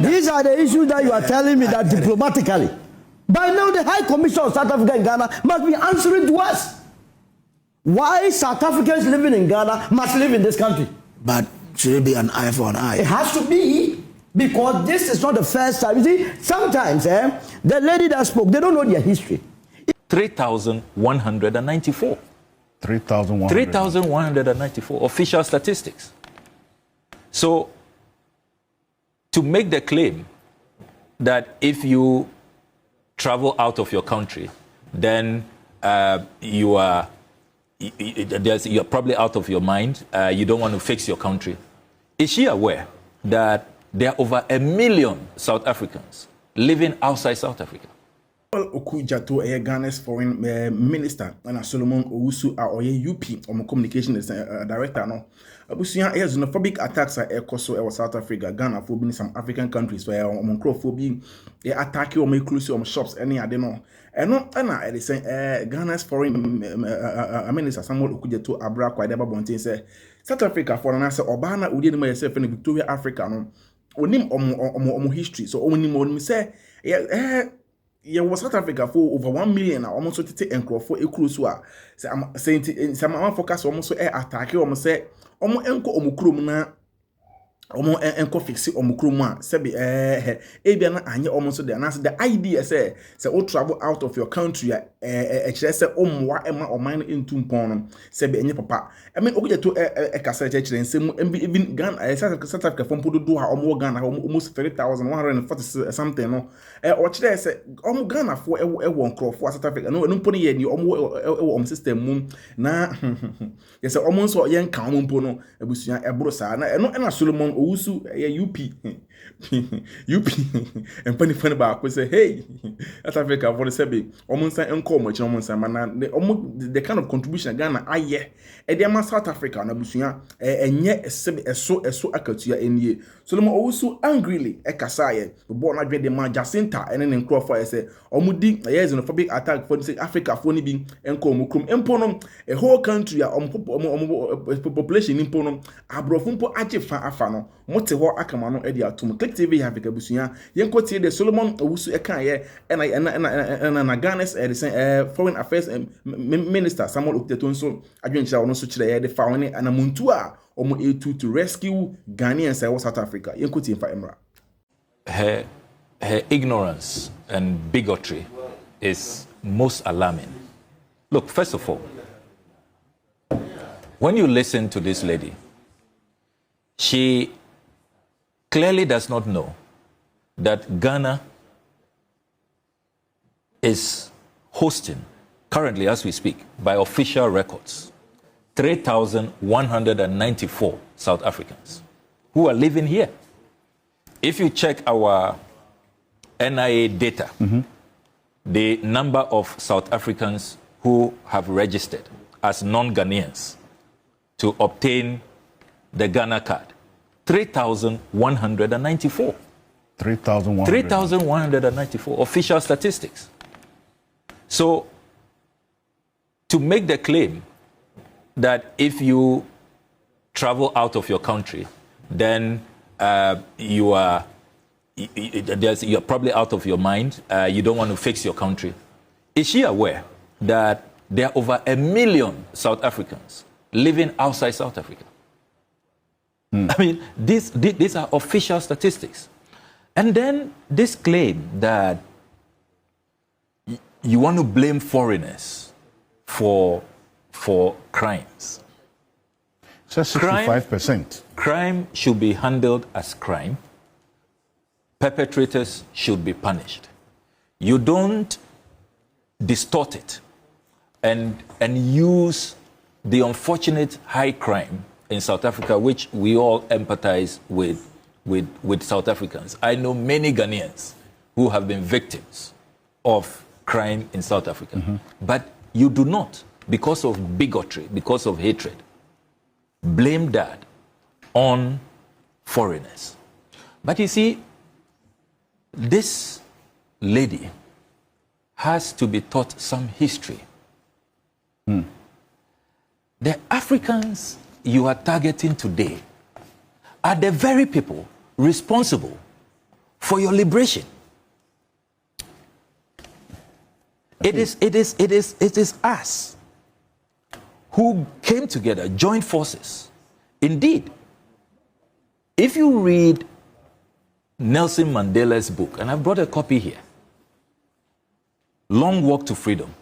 These are the issues that you are telling me that diplomatically. By now, the High Commission of South Africa in Ghana must be answering to us. Why South Africans living in Ghana must live in this country? But should it be an eye for an eye? It has to be, because this is not the first time. You see, sometimes the lady that spoke, they don't know their history. 3,194. 3,194 official statistics. So, to make the claim that if you travel out of your country, then you're probably out of your mind, you don't want to fix your country. Is she aware that there are over 1 million South Africans living outside South Africa? Okudzeto Ghana's foreign minister and Solomon owusu UP communication director no abusuya xenophobic attacks are also South Africa, Ghana for being some African countries where xenophobia attack inclusive shops any ade no eno na e say Ghana's foreign minister Okudzeto Ablakwa and say South Africa for na say oba na udi no yourself in Victoria Africa no onim history so onim say was South Africa for over 1 million almost 30 and for a cruise war. Say some focus almost attack almost say almost enko omukrum na omo enko fixi omukruma sebi ebia na anye almost there na the idea say o travel out of your country kire say omwa ema oman into mpon sebi enye papa I mean Okudzeto kasa kire nsem even Ghana South Africa from podo do ha omo Ghana almost 3,140 something no o kire say omo Ghana for e won crofo South Africa no mpo ne ye ni omo system mum na yes omo so ye nka omo mpo no abusuan ebro sa na na Solomon owusu UP and funny back we say hey South Africa for the sebe omunsan enko omochi omunsan mana the kind of contribution Ghana aye e dey ma South Africa na busua enye sebe eso akatua enie Solomon owusu angrily ekasa ye bo na dwe de ma Jacinta ene ne nkrofo say omudi xenophobic attack for say Africa for ni bi enko omukrum empo no a whole country a population impo no abrofo mpo ajefa afa no mote ho akama no e dey atom Click TV Africa busuya yenko tie de Solomon owusu eka ye na Ghana's foreign affairs minister Samuel Okudzeto nso adwenkyira ono so kire ye de fa woni anamuntu a omo etu to rescue Ghanaians in South Africa yenko tie fa emra. Her ignorance and bigotry is most alarming. Look, first of all, when you listen to this lady, she clearly does not know that Ghana is hosting, currently as we speak, by official records, 3,194 South Africans who are living here. If you check our NIA data, the number of South Africans who have registered as non-Ghanaians to obtain the Ghana card, 3,194. 3,194 official statistics. So, to make the claim that if you travel out of your country, then you're probably out of your mind, you don't want to fix your country. Is she aware that there are over 1 million South Africans living outside South Africa? I mean, these are official statistics. And then this claim that you want to blame foreigners for crimes. So 65%. Crime should be handled as crime. Perpetrators should be punished. You don't distort it and use the unfortunate high crime in South Africa, which we all empathize with South Africans. I know many Ghanaians who have been victims of crime in South Africa. But you do not, because of bigotry, because of hatred, blame that on foreigners. But you see, this lady has to be taught some history. The Africans you are targeting today are the very people responsible for your liberation. It is us who came together, joined forces. Indeed, if you read Nelson Mandela's book, and I've brought a copy here, Long Walk to Freedom,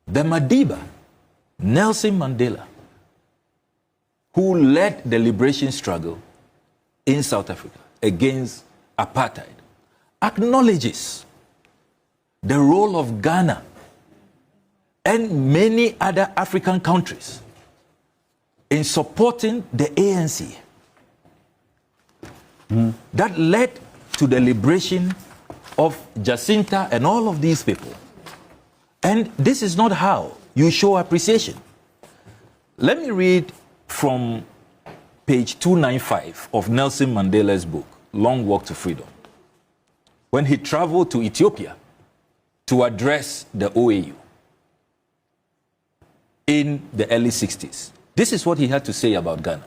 the Madiba, Nelson Mandela, who led the liberation struggle in South Africa against apartheid, acknowledges the role of Ghana and many other African countries in supporting the ANC that led to the liberation of Jacinta and all of these people. And this is not how you show appreciation. Let me read from page 295 of Nelson Mandela's book, Long Walk to Freedom. When he traveled to Ethiopia to address the OAU in the early 60s. This is what he had to say about Ghana.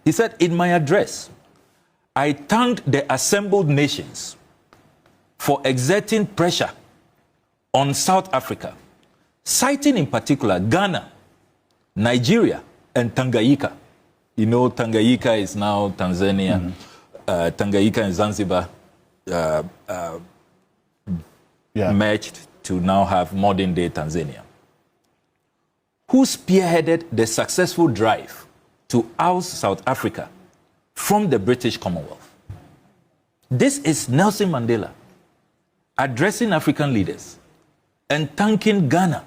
He said, in my address, I thanked the assembled nations for exerting pressure on South Africa, citing in particular Ghana, Nigeria, and Tanganyika. You know, Tanganyika is now Tanzania. Tanganyika and Zanzibar merged to now have modern-day Tanzania, who spearheaded the successful drive to oust South Africa from the British Commonwealth. This is Nelson Mandela addressing African leaders and thanking Ghana,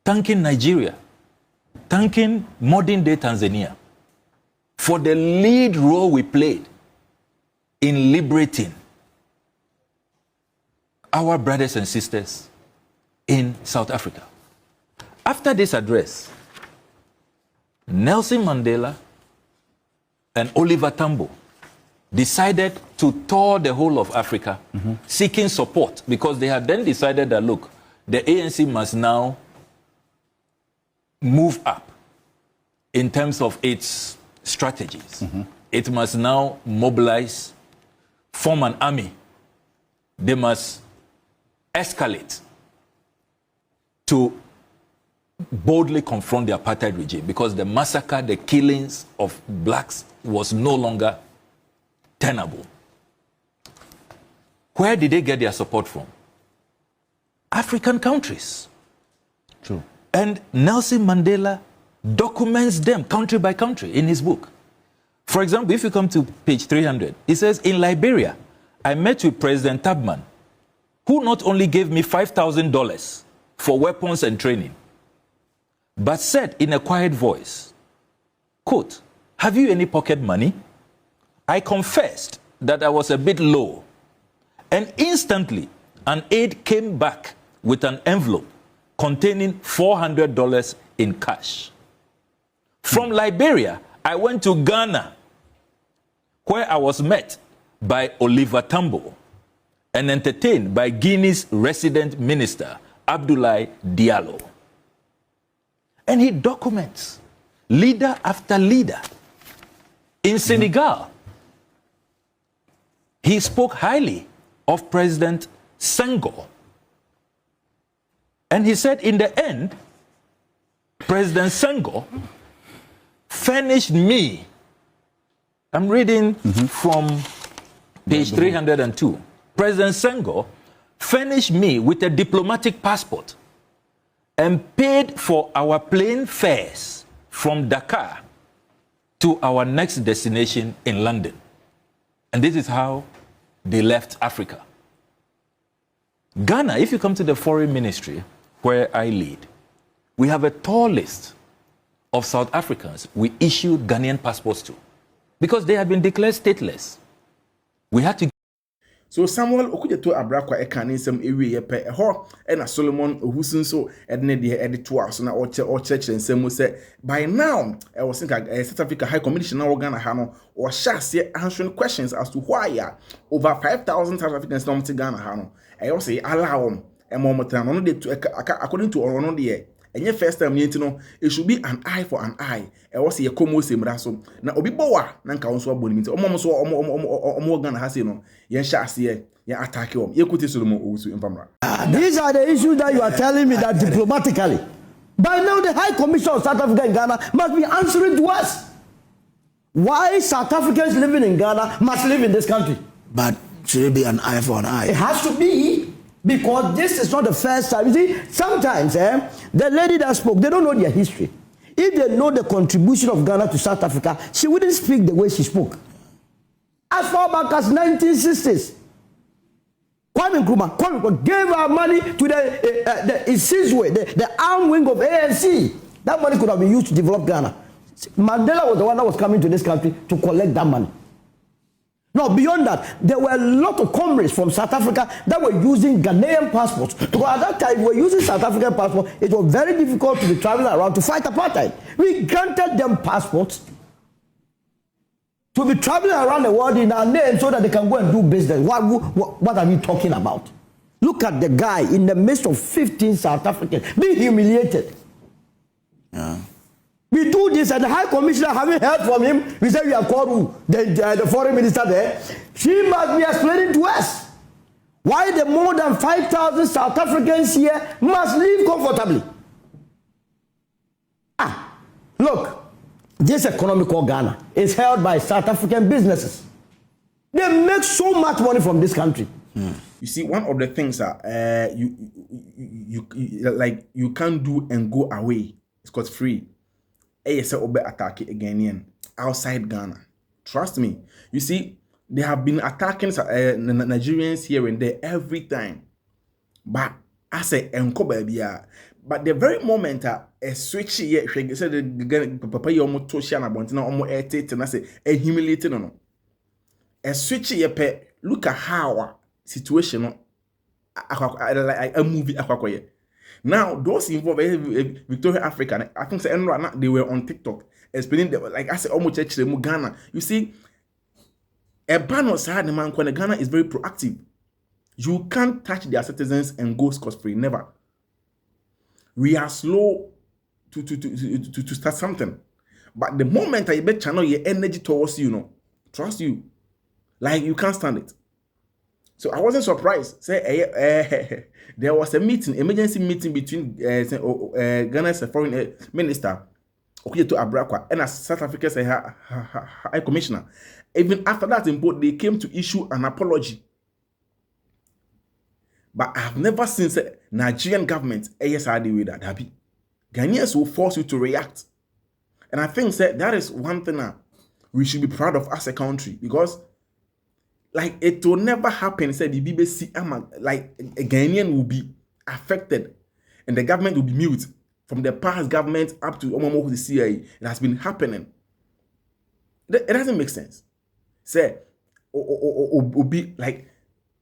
thanking Nigeria, thanking modern-day Tanzania for the lead role we played in liberating our brothers and sisters in South Africa. After this address, Nelson Mandela and Oliver Tambo decided to tour the whole of Africa, seeking support, because they had then decided that, look, the ANC must now move up in terms of its strategies. It must now mobilize, form an army. They must escalate to boldly confront the apartheid regime, because the massacre, the killings of blacks was no longer tenable. Where did they get their support from? African countries. True. And Nelson Mandela documents them country by country in his book. For example, if you come to page 300, he says, in Liberia, I met with President Tubman, who not only gave me $5,000 for weapons and training, but said in a quiet voice, quote, have you any pocket money? I confessed that I was a bit low, and instantly an aide came back with an envelope containing $400 in cash. From Liberia, I went to Ghana, where I was met by Oliver Tambo and entertained by Guinea's resident minister, Abdoulaye Diallo. And he documents leader after leader. In Senegal, he spoke highly of President Senghor. And he said, in the end, President Senghor furnished me. I'm reading from page 302. President Senghor furnished me with a diplomatic passport and paid for our plane fares from Dakar to our next destination in London. And this is how they left Africa. Ghana, if you come to the foreign ministry where I lead, we have a tall list of South Africans we issued Ghanaian passports to, because they had been declared stateless. We had to. So Samuel Okudzeto Ablakwa ekanisem ewie yepe ho na Solomon owusu so edne de editor so na o church nsem say by now I was think South Africa High Commission na Ghana ha no o shase answering questions as to why over 5,000 South Africans come to Ghana ha no I say allow them no de according to ono de And your first time you know, it should be an eye for an eye. I was a como same raso. Now obi bowa nanka onso aboni minti. Omo Ghana has no. Yen sha see yen attack you. Ye kuti Solomon owusu infamra. These are the issues that you are telling me that diplomatically. By now the High Commission of South Africa and Ghana must be answering to us. Why South Africans living in Ghana must live in this country? But should it be an eye for an eye? It has to be, because this is not the first time. You see, sometimes the lady that spoke, they don't know their history. If they know the contribution of Ghana to South Africa, she wouldn't speak the way she spoke. As far back as 1960s, Kwame Nkrumah gave our money to the arm wing of ANC. That money could have been used to develop Ghana. Mandela was the one that was coming to this country to collect that money. Now, beyond that, there were a lot of comrades from South Africa that were using Ghanaian passports. Because at that time, we were using South African passports. It was very difficult to be traveling around to fight apartheid. We granted them passports to be traveling around the world in our name so that they can go and do business. What are you talking about? Look at the guy in the midst of 15 South Africans being humiliated. Yeah. We do this, and the High Commissioner, having heard from him, we said we have called the foreign minister there. She must be explaining to us why the more than 5,000 South Africans here must live comfortably. Look, this economic Ghana is held by South African businesses. They make so much money from this country. You see, one of the things that you can't do and go away. It's called free. ASA obe attack Ghanaian outside Ghana. Trust me. You see, they have been attacking Nigerians here and there every time. But I say enko baby. But the very moment a switch here, she said the papa you almost to share about now almost 88 and I say humiliating no. A switch here pe look at how situation like a movie akwakoye. Now, those involved Victoria Africa, I think they were on TikTok explaining that, like I said, almost Ghana. You see, a ban was hard, man. When Ghana is very proactive, you can't touch their citizens and go scot-free. Never. We are slow to start something, but the moment I bet channel your energy towards you, trust you, like you can't stand it. So I wasn't surprised. Say there was a meeting, emergency meeting between Ghana's foreign minister Okudzeto Ablakwa and a South Africa's High Commissioner. Even after that, they came to issue an apology. But I have never seen the Nigerian government ASRD with that happy. Ghanaians will force you to react, and I think that is one thing that we should be proud of as a country, because. Like, it will never happen, said the BBC, like, a Ghanaian will be affected and the government will be mute. From the past government up to the CIA, it has been happening. It doesn't make sense. Say, be like,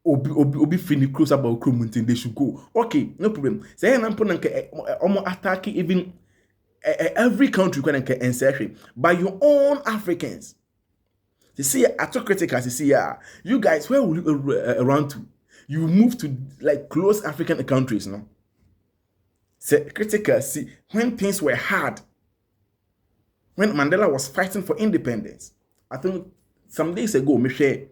be feeling close about Krummuntin, they should go. Okay, no problem. Say, I'm attacking even every country can answer by your own Africans. You see, I talk critical. You see, you guys, where will you run to? You move to like close African countries, no? Say critical. See, when things were hard, when Mandela was fighting for independence, I think some days ago, Michelle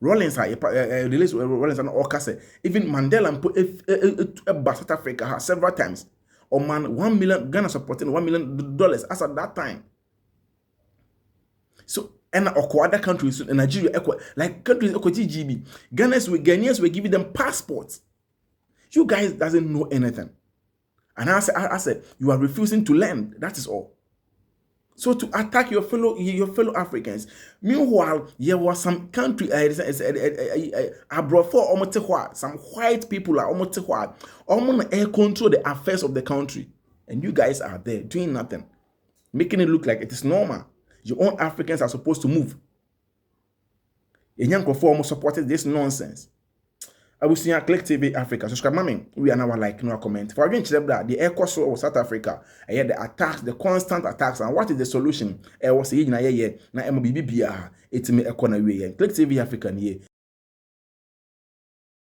Rollins, Rollins and Okase, even Mandela put a South Africa several times. Or man, $1 million Ghana supporting $1 million as at that time. So. And other countries, Nigeria, like countries, Ghanaians were giving them passports. You guys doesn't know anything. And I said, you are refusing to learn. That is all. So to attack your fellow Africans. Meanwhile, there was some country, abroad for some white people are control the affairs of the country. And you guys are there doing nothing, making it look like it is normal. Your own Africans are supposed to move. Young almost supported this nonsense. I will see Click TV Africa. Subscribe, mommy. We are now like no comment. For again, the air course of South Africa. I had the attacks, the constant attacks, and what is the solution? I was saying, na MBBBR. It's me a corner way. Click TV Africa.